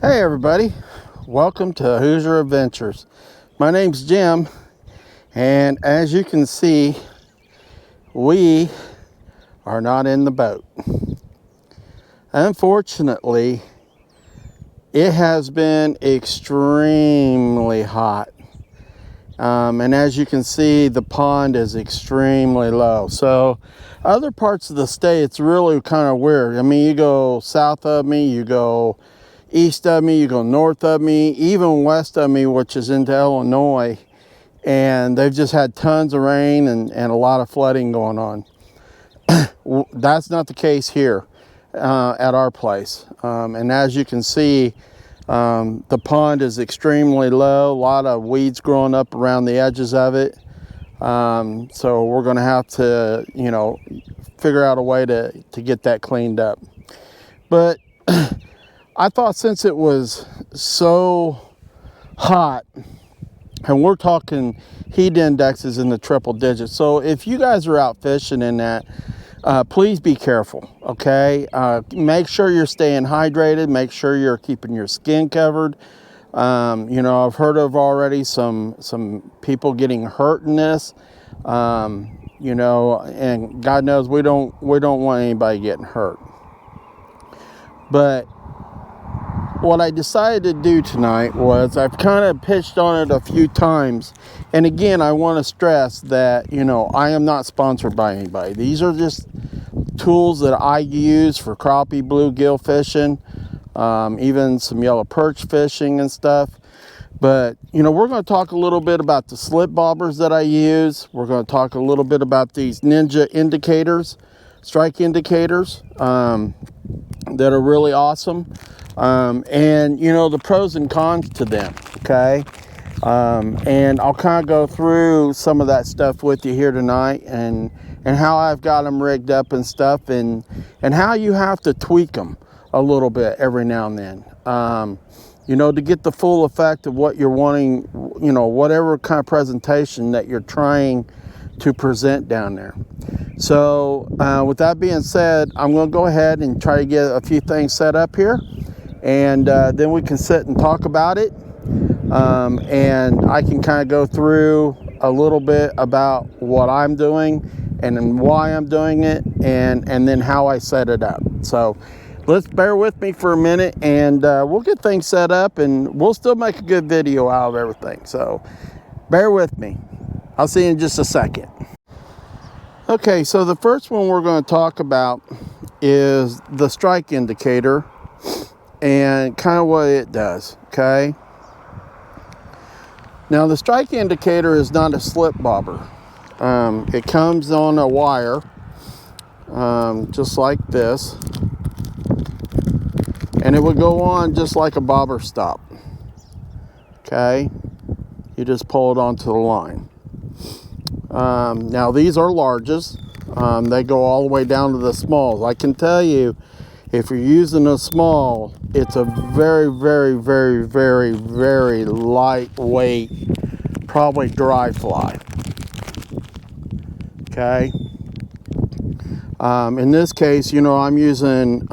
Hey everybody, welcome to Whozer Adventures. My name's Jim, and as you can see, we are not in the boat. Unfortunately, it has been extremely hot. And as you can see, the pond is extremely low. So other parts of the state, it's really kind of weird. I mean, you go south of me, you go east of me, you go north of me, even west of me, which is into Illinois, and they've just had tons of rain and a lot of flooding going on. That's not the case here at our place. And as you can see, the pond is extremely low, a lot of weeds growing up around the edges of it. So we're going to have to, figure out a way to get that cleaned up. But I thought since it was so hot, and we're talking heat indexes in the triple digits. So if you guys are out fishing in that, please be careful, okay? Make sure you're staying hydrated. Make sure you're keeping your skin covered. I've heard of already some people getting hurt in this, and God knows we don't want anybody getting hurt. But what I decided to do tonight was, I've kind of pitched on it a few times, and again, I want to stress that, I am not sponsored by anybody. These are just tools that I use for crappie, bluegill fishing, even some yellow perch fishing and stuff. But, we're going to talk a little bit about the slip bobbers that I use. We're going to talk a little bit about these Ninja indicators, strike indicators, that are really awesome. And the pros and cons to them, okay? And I'll kind of go through some of that stuff with you here tonight, and how I've got them rigged up and stuff, and how you have to tweak them a little bit every now and then, to get the full effect of what you're wanting, whatever kind of presentation that you're trying to present down there. So with that being said, I'm going to go ahead and try to get a few things set up here, and then we can sit and talk about it, and I can kind of go through a little bit about what I'm doing and why I'm doing it, and then how I set it up. So let's bear with me for a minute, and we'll get things set up, and we'll still make a good video out of everything. So bear with me. I'll see you in just a second. Okay, so the first one we're going to talk about is the strike indicator and kind of what it does, okay? Now, the strike indicator is not a slip bobber. It comes on a wire, just like this, and it would go on just like a bobber stop, okay? You just pull it onto the line. Now, these are larges. They go all the way down to the smalls. I can tell you, if you're using a small, it's a very, very, very, very, very lightweight, probably dry fly. Okay. In this case, I'm using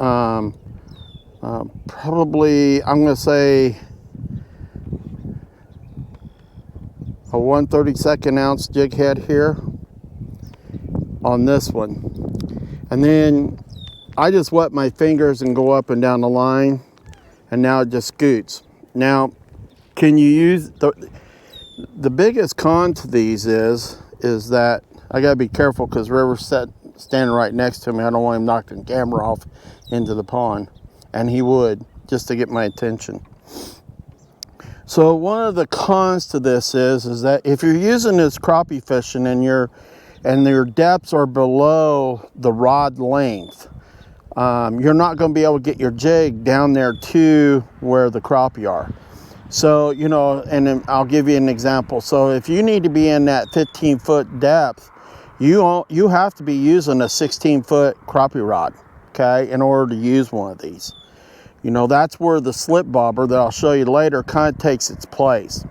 probably, I'm going to say, a 1/32 ounce jig head here on this one, and then I just wet my fingers and go up and down the line, and now it just scoots. Now, can you use the biggest con to these is that I gotta be careful, because River's standing right next to me. I don't want him knocking the camera off into the pond, and he would, just to get my attention. So one of the cons to this is that if you're using this crappie fishing and your depths are below the rod length, you're not going to be able to get your jig down there to where the crappie are. So, and then I'll give you an example. So if you need to be in that 15-foot depth, you have to be using a 16-foot crappie rod, okay, in order to use one of these. That's where the slip bobber that I'll show you later kind of takes its place.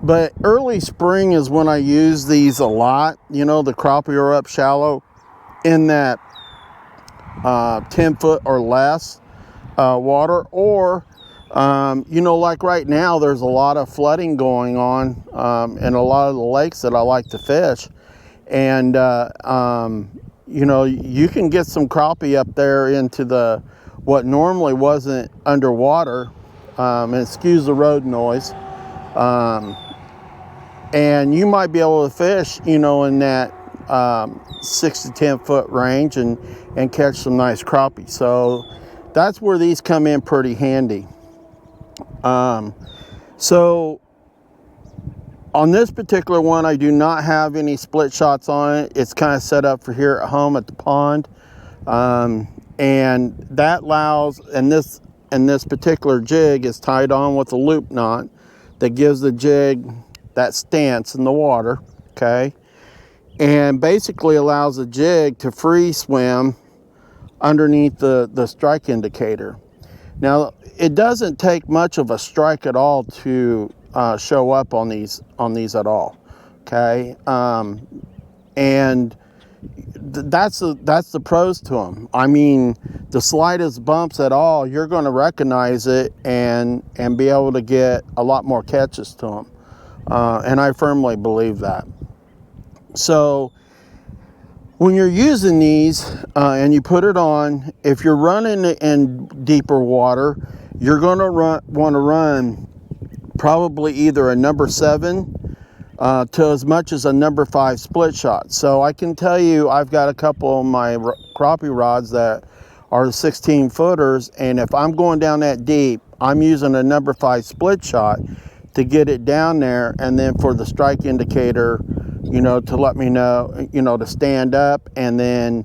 But early spring is when I use these a lot. The crappie are up shallow in that 10 foot or less water, or You know, like right now, there's a lot of flooding going on in a lot of the lakes that I like to fish. And, you know, you can get some crappie up there into what normally wasn't underwater. And excuse the road noise. And you might be able to fish, you know, in that 6 to 10 foot range and catch some nice crappie. So that's where these come in pretty handy. So on this particular one, I do not have any split shots on it. It's kind of set up for here at home at the pond. And that allows, and this particular jig is tied on with a loop knot that gives the jig that stance in the water, okay? And basically allows the jig to free swim underneath the strike indicator. Now, it doesn't take much of a strike at all to show up on these at all, okay? And that's the pros to them. I mean, the slightest bumps at all, you're going to recognize it and be able to get a lot more catches to them. And I firmly believe that. So when you're using these and you put it on, if you're running in deeper water, you're going to want to run probably either a number 7 to as much as a number 5 split shot. So I can tell you, I've got a couple of my crappie rods that are 16 footers, and if I'm going down that deep, I'm using a number 5 split shot to get it down there, and then for the strike indicator, you know, to let me know, you know, to stand up, and then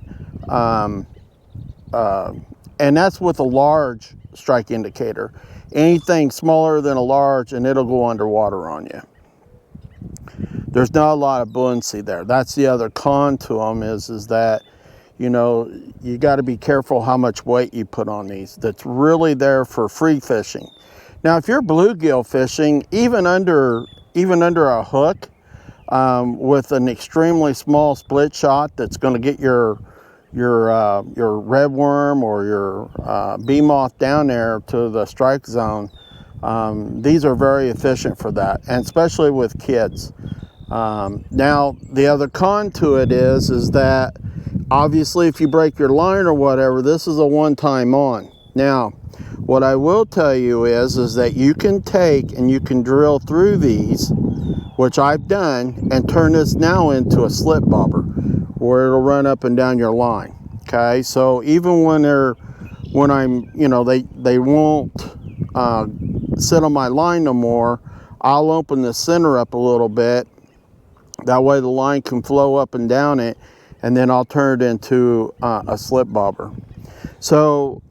and that's with a large strike indicator. Anything smaller than a large and it'll go underwater on you. There's not a lot of buoyancy there. That's the other con to them is that, you know, you got to be careful how much weight you put on these. That's really there for free fishing. Now, if you're bluegill fishing, even under a hook, with an extremely small split shot that's going to get your red worm or your bee moth down there to the strike zone, these are very efficient for that, and especially with kids. Now, the other con to it is that obviously if you break your line or whatever, this is a one-time on. Now, what I will tell you is that you can take and you can drill through these, which I've done, and turn this now into a slip bobber where it'll run up and down your line. Okay, so even when I'm, you know, they won't sit on my line no more, I'll open the center up a little bit. That way the line can flow up and down it, and then I'll turn it into a slip bobber. So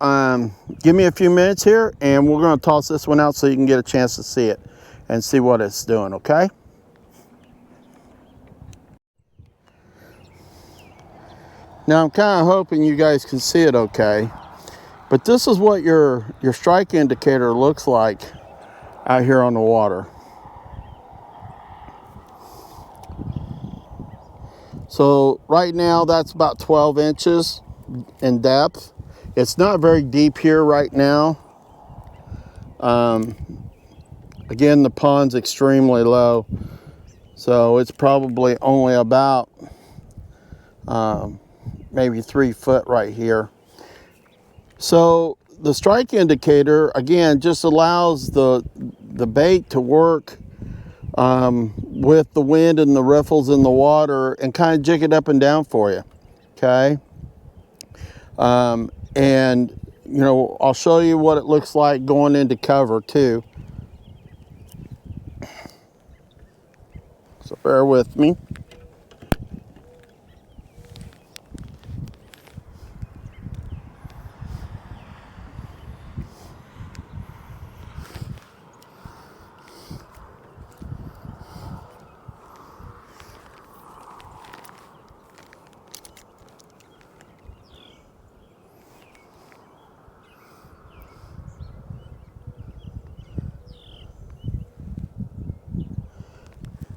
give me a few minutes here, and we're going to toss this one out so you can get a chance to see it and see what it's doing, okay? Now I'm kind of hoping you guys can see it okay, but this is what your strike indicator looks like out here on the water. So right now that's about 12 inches in depth. It's not very deep here right now. Again, the pond's extremely low, so it's probably only about maybe 3 foot right here. So the strike indicator, again, just allows the bait to work with the wind and the riffles in the water and kind of jig it up and down for you, okay? And, you know, I'll show you what it looks like going into cover too. So bear with me.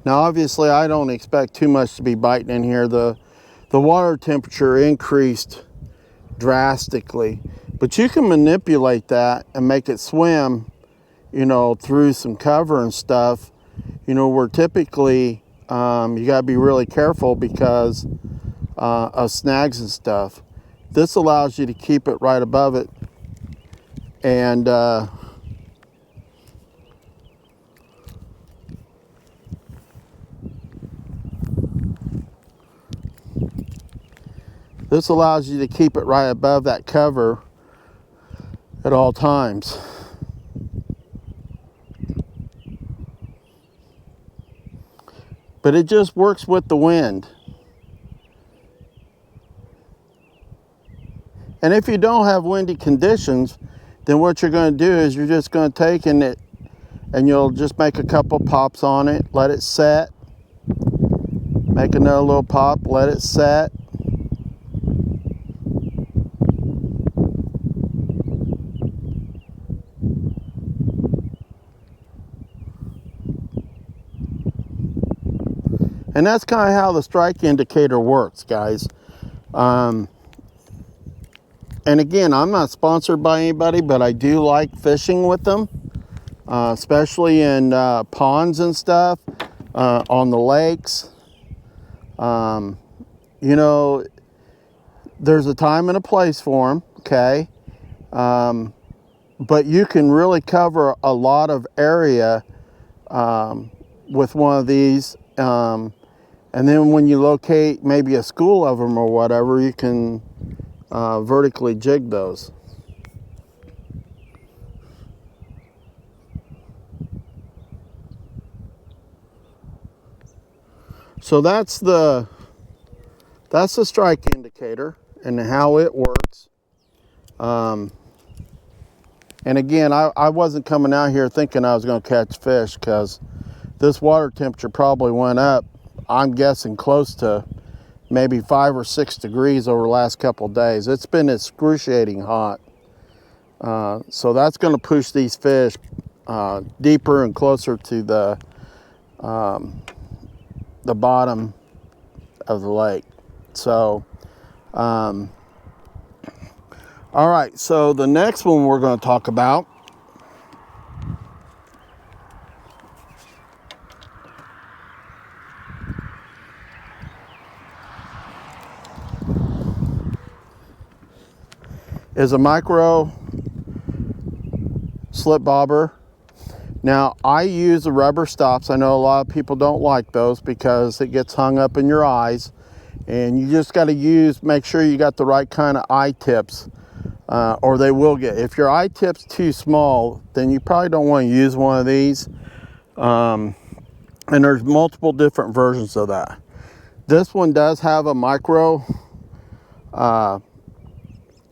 Now, obviously, I don't expect too much to be biting in here. The water temperature increased drastically, but you can manipulate that and make it swim you know, through some cover and stuff, you know, where typically you got to be really careful because of snags and stuff. This allows you to keep it right above it, and this allows you to keep it right above that cover at all times. But it just works with the wind. And if you don't have windy conditions, then what you're going to do is you're just going to take it and you'll just make a couple pops on it, let it set, make another little pop, let it set. And that's kind of how the strike indicator works, guys. And again, I'm not sponsored by anybody, but I do like fishing with them, especially in ponds and stuff, on the lakes. You know, there's a time and a place for them, okay? But you can really cover a lot of area with one of these. And then when you locate maybe a school of them or whatever, you can vertically jig those. So that's the strike indicator and how it works. And again, I wasn't coming out here thinking I was going to catch fish, because this water temperature probably went up, I'm guessing close to maybe 5 or 6 degrees over the last couple of days. It's been excruciating hot. So that's going to push these fish deeper and closer to the bottom of the lake. So, all right, so the next one we're going to talk about is a micro slip bobber. Now, I use the rubber stops. I know a lot of people don't like those because it gets hung up in your eyes, and you just got to make sure you got the right kind of eye tips, or they will get. If your eye tip's too small, then you probably don't want to use one of these. And there's multiple different versions of that. This one does have a micro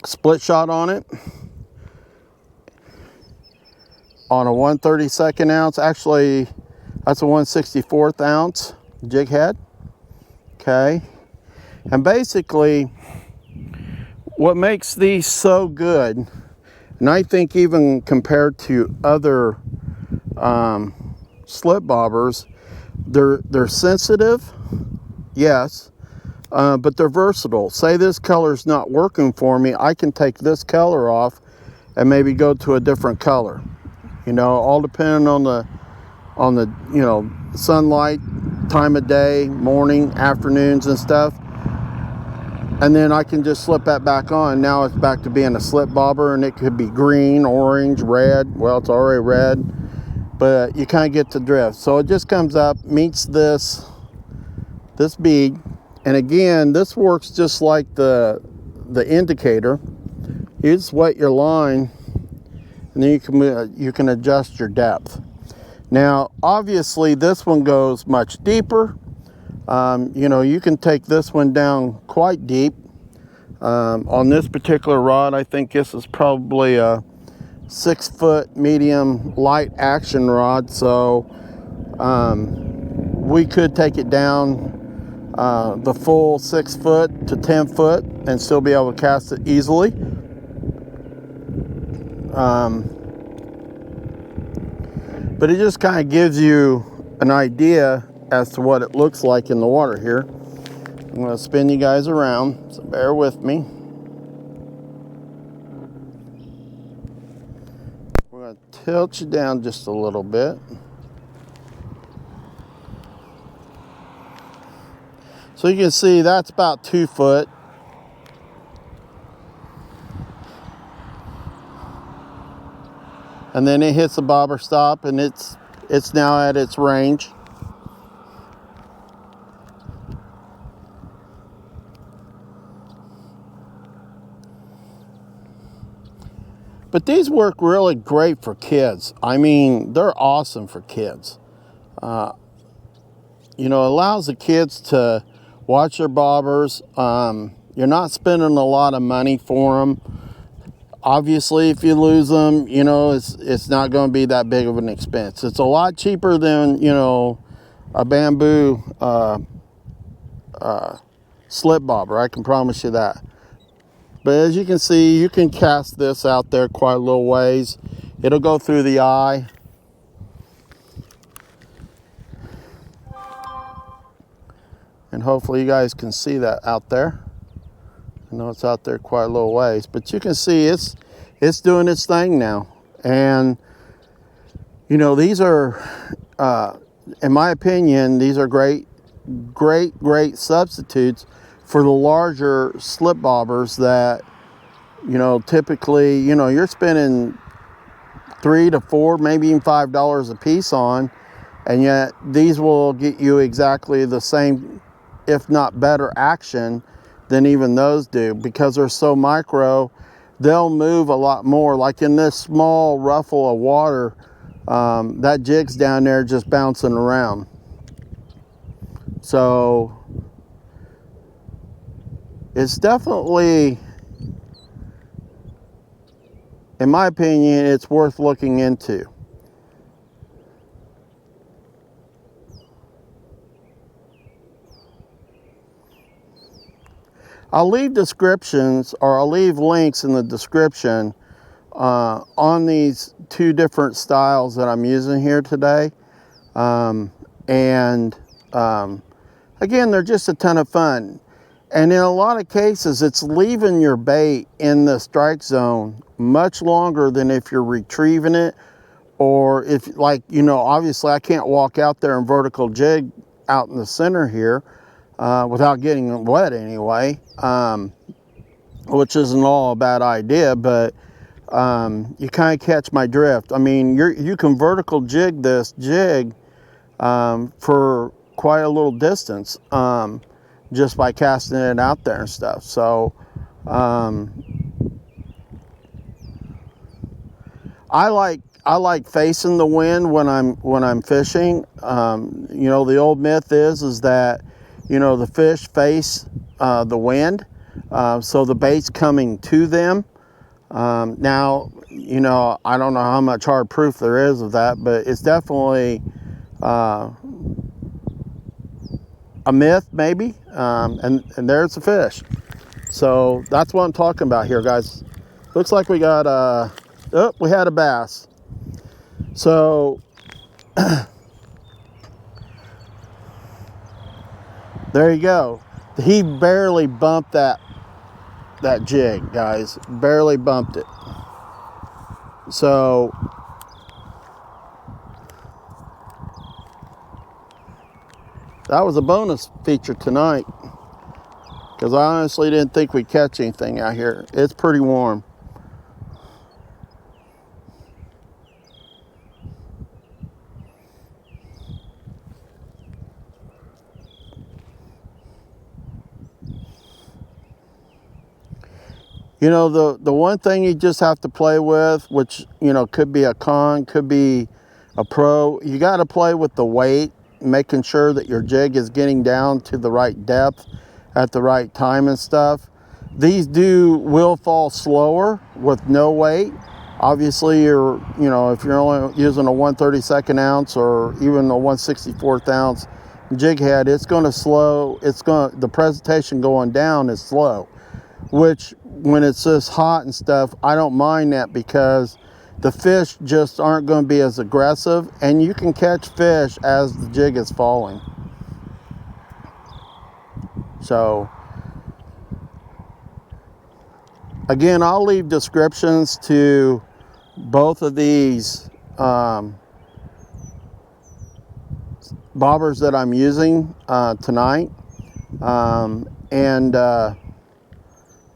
split shot on it, on a 1/32 ounce. Actually, that's a 1/64 ounce jig head. Okay, and basically what makes these so good, and I think even compared to other slip bobbers, they're sensitive, yes, but they're versatile. Say this color's not working for me, I can take this color off and maybe go to a different color. You know, all depending on the you know, sunlight, time of day, morning, afternoons and stuff. And then I can just slip that back on. Now it's back to being a slip bobber, and it could be green, orange, red. Well, it's already red, but you kind of get the drift. So it just comes up, meets this bead, and again, this works just like the indicator. You just wet your line, and then you can adjust your depth. Now, obviously, this one goes much deeper. You know, you can take this one down quite deep. On this particular rod, I think this is probably a 6-foot medium light action rod, so we could take it down the full 6 foot to 10 foot and still be able to cast it easily. But it just kind of gives you an idea as to what it looks like in the water here. I'm going to spin you guys around, so bear with me. We're We're going to tilt you down just a little bit. So you can see that's about 2 foot. And then it hits the bobber stop, and it's now at its range. But these work really great for kids. I mean, they're awesome for kids. You know, it allows the kids to watch their bobbers. You're not spending a lot of money for them. Obviously, if you lose them, you know, it's not going to be that big of an expense. It's a lot cheaper than, you know, a bamboo slip bobber. I can promise you that. But as you can see, you can cast this out there quite a little ways. It'll go through the eye. And hopefully you guys can see that out there. I know it's out there quite a little ways, but you can see it's doing its thing now. And you know, these are, in my opinion, these are great substitutes for the larger slip bobbers that, you know, typically, you know, you're spending $3 to $4, maybe even $5 a piece on, and yet these will get you exactly the same, if not better, action than even those do, because they're so micro. They'll move a lot more. Like in this small ruffle of water, that jig's down there just bouncing around. So it's definitely, in my opinion, it's worth looking into. I'll leave descriptions, or I'll leave links in the description on these 2 different styles that I'm using here today. Again, they're just a ton of fun. And in a lot of cases, it's leaving your bait in the strike zone much longer than if you're retrieving it, or if, like, you know, obviously I can't walk out there and vertical jig out in the center here without getting wet anyway, which isn't all a bad idea, but you kind of catch my drift. I mean, you can vertical jig this jig for quite a little distance just by casting it out there and stuff. So I like facing the wind when I'm fishing. You know, the old myth is that, you know, the fish face the wind, so the bait's coming to them. Now, you know, I don't know how much hard proof there is of that, but it's definitely a myth, maybe. And there's the fish. So that's what I'm talking about here, guys. Looks like we got oh, we had a bass. So there you go. He barely bumped that jig, guys. Barely bumped it. So that was a bonus feature tonight, because I honestly didn't think we'd catch anything out here. It's pretty warm. You know, the one thing you just have to play with, which, you know, could be a con, could be a pro, you got to play with the weight, making sure that your jig is getting down to the right depth at the right time and stuff. These will fall slower with no weight. Obviously, you know, if you're only using a 1/32 ounce or even a 1/64 ounce jig head, it's going to slow. The presentation going down is slow, which when it's this hot and stuff, I don't mind that, because the fish just aren't going to be as aggressive, and you can catch fish as the jig is falling. So again, I'll leave descriptions to both of these bobbers that I'm using tonight, and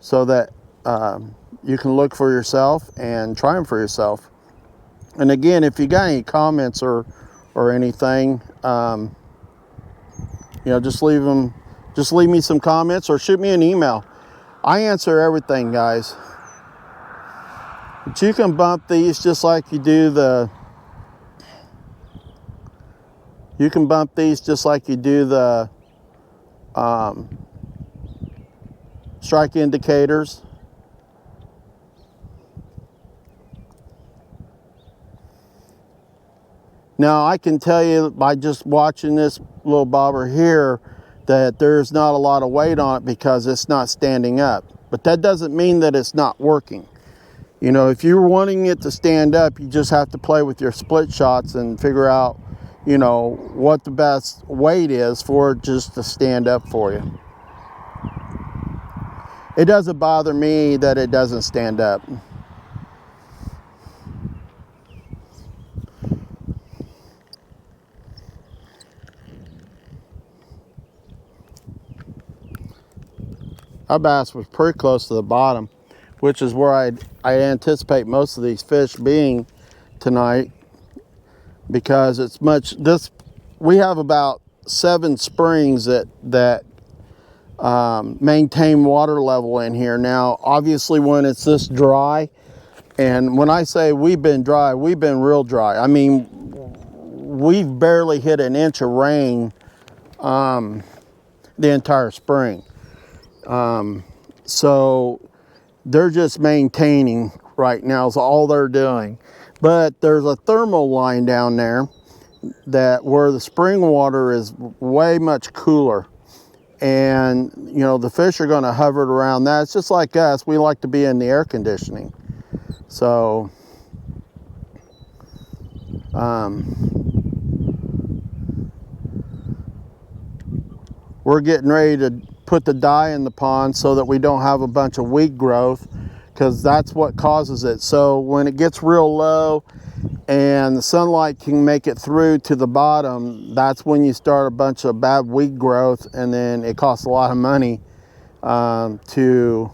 so that you can look for yourself and try them for yourself. And again, if you got any comments or anything, just leave me some comments or shoot me an email. I answer everything, guys. But you can bump these just like you do the strike indicators. Now I can tell you by just watching this little bobber here that there's not a lot of weight on it because it's not standing up. But that doesn't mean that it's not working. If you're wanting it to stand up, you just have to play with your split shots and figure out, what the best weight is for it just to stand up for you. It doesn't bother me that it doesn't stand up. Our bass was pretty close to the bottom, which is where I anticipate most of these fish being tonight, because we have about 7 springs that maintain water level in here. Now, obviously, when it's this dry, and when I say we've been dry, we've been real dry. I mean, we've barely hit an inch of rain the entire spring. So they're just maintaining right now is all they're doing. But there's a thermal line down there where the spring water is way much cooler. And, the fish are going to hover around that. It's just like us. We like to be in the air conditioning. So, we're getting ready to put the dye in the pond so that we don't have a bunch of weed growth, because that's what causes it. So when it gets real low and the sunlight can make it through to the bottom, that's when you start a bunch of bad weed growth, and then it costs a lot of money to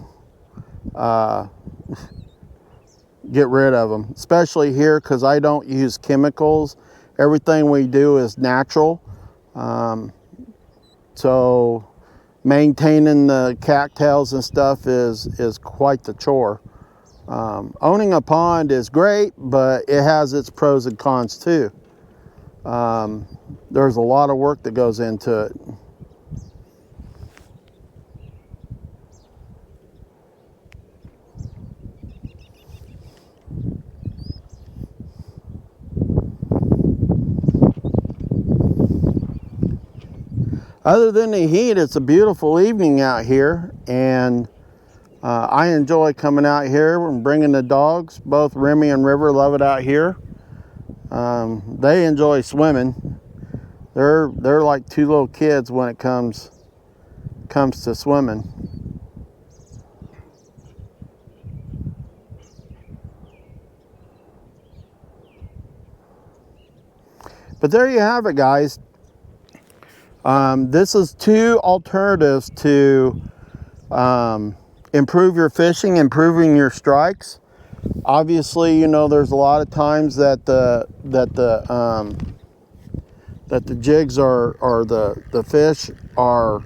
get rid of them, especially here, because I don't use chemicals. Everything we do is natural. So maintaining the cattails and stuff is quite the chore. Owning a pond is great, but it has its pros and cons too. There's a lot of work that goes into it. Other than the heat, it's a beautiful evening out here, and I enjoy coming out here and bringing the dogs. Both Remy and River love it out here. They enjoy swimming. They're like 2 little kids when it comes to swimming. But there you have it, guys. This is 2 alternatives to improve your fishing, improving your strikes. Obviously, there's a lot of times that the jigs or the fish are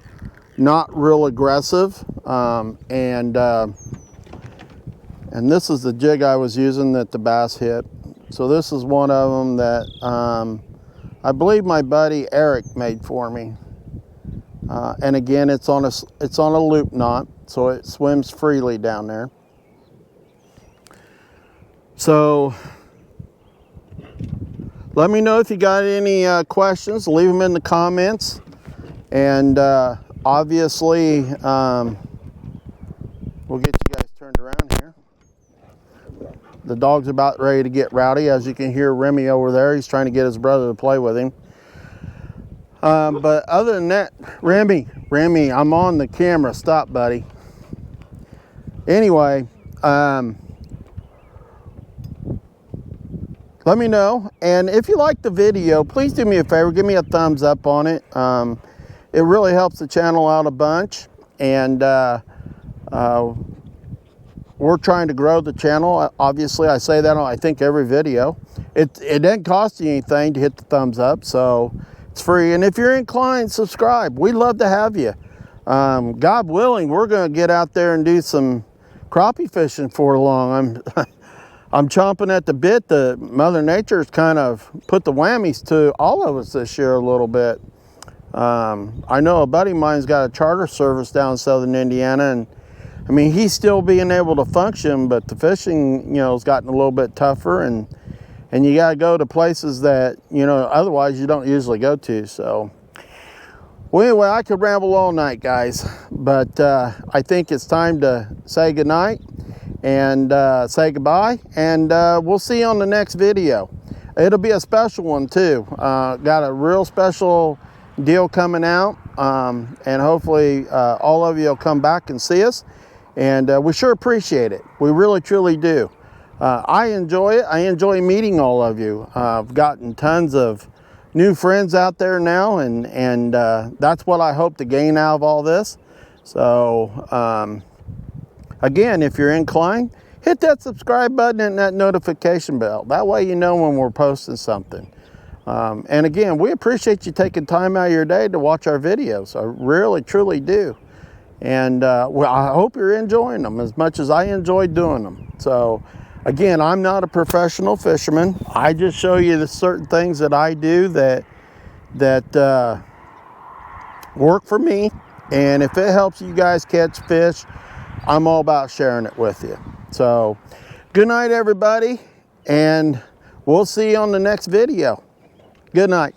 not real aggressive, and this is the jig I was using that the bass hit. So this is one of them that I believe my buddy Eric made for me. And again, it's on a loop knot, so it swims freely down there. So let me know if you got any questions. Leave them in the comments. And obviously, we'll get you guys turned around here. The dog's about ready to get rowdy. As you can hear Remy over there, he's trying to get his brother to play with him. But other than that, Remy, I'm on the camera. Stop, buddy. let me know. And if you like the video, please do me a favor, give me a thumbs up on it. It really helps the channel out a bunch. And we're trying to grow the channel. Obviously, I say that on, I think, every video. It doesn't cost you anything to hit the thumbs up, so it's free. And if you're inclined, subscribe. We'd love to have you. God willing, we're going to get out there and do some crappie fishing for long. I'm chomping at the bit. The Mother Nature's kind of put the whammies to all of us this year a little bit. I know a buddy of mine's got a charter service down in southern Indiana, and I mean, he's still being able to function, but the fishing, you know, has gotten a little bit tougher, and you got to go to places that, you know, otherwise you don't usually go to. So, well, anyway, I could ramble all night, guys, but I think it's time to say goodnight and say goodbye, and we'll see you on the next video. It'll be a special one too. Got a real special deal coming out, and hopefully all of you will come back and see us. And we sure appreciate it. We really, truly do. I enjoy it. I enjoy meeting all of you. I've gotten tons of new friends out there now, and that's what I hope to gain out of all this. So, again, if you're inclined, hit that subscribe button and that notification bell. That way you know when we're posting something. And again, we appreciate you taking time out of your day to watch our videos. I really, truly do. And well, I hope you're enjoying them as much as I enjoy doing them. So again, I'm not a professional fisherman. I just show you the certain things that I do that work for me. And if it helps you guys catch fish, I'm all about sharing it with you. So good night, everybody, and we'll see you on the next video. Good night.